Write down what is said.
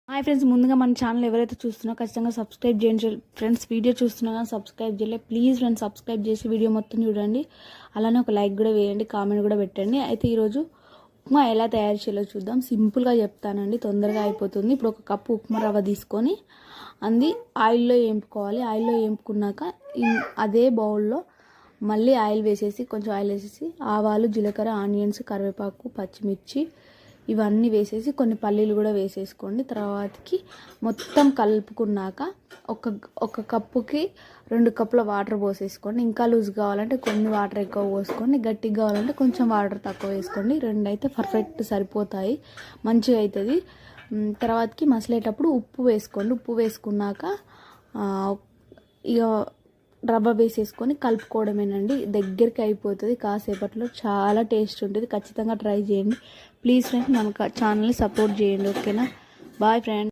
Hi friends, ముందుగా మన channel ఎవరైతే చూస్తున్నారో ఖచ్చితంగా సబ్స్క్రైబ్ చేయండి ఫ్రెండ్స్. వీడియో చూస్తున్నా సబ్స్క్రైబ్ చేయలేదు, ప్లీజ్ ఫ్రెండ్స్ సబ్స్క్రైబ్ చేసి వీడియో మొత్తం చూడండి. అలానే ఒక లైక్ కూడా వేయండి, కామెంట్ కూడా పెట్టండి. అయితే ఈరోజు ఉప్మా ఎలా తయారు చేయాలో చూద్దాం. సింపుల్గా చెప్తానండి, తొందరగా అయిపోతుంది. ఇప్పుడు ఒక కప్పు ఉప్మా రవ్వ తీసుకొని అంది ఆయిల్లో వేపుకోవాలి. ఆయిల్లో వేపుకున్నాక అదే బౌల్లో మళ్ళీ ఆయిల్ వేసేసి కొంచెం ఆయిల్ వేసేసి ఆవాలు, జీలకర్ర, ఆనియన్స్, కరివేపాకు, పచ్చిమిర్చి ఇవన్నీ వేసేసి కొన్ని పల్లీలు కూడా వేసేసుకోండి. తర్వాతకి మొత్తం కలుపుకున్నాక ఒక కప్పుకి 2 కప్పుల వాటర్ పోసేసుకోండి. ఇంకా లూజ్ కావాలంటే కొన్ని వాటర్ ఎక్కువ పోసుకోండి, గట్టిగా కావాలంటే కొంచెం వాటర్ తక్కువ వేసుకోండి. 2 అయితే పర్ఫెక్ట్ సరిపోతాయి, మంచిగా అవుతుంది. తర్వాతకి మసలేటప్పుడు ఉప్పు వేసుకోండి. ఉప్పు వేసుకున్నాక ఇక రవ్వ వేసేసుకొని కలుపుకోవడమేనండి. దగ్గరికి అయిపోతుంది కాసేపట్లో, చాలా టేస్ట్ ఉంటుంది. ఖచ్చితంగా ట్రై చేయండి ప్లీజ్ ఫ్రెండ్స్. మన ఛానల్ని సపోర్ట్ చేయండి, ఓకేనా? Bye friends.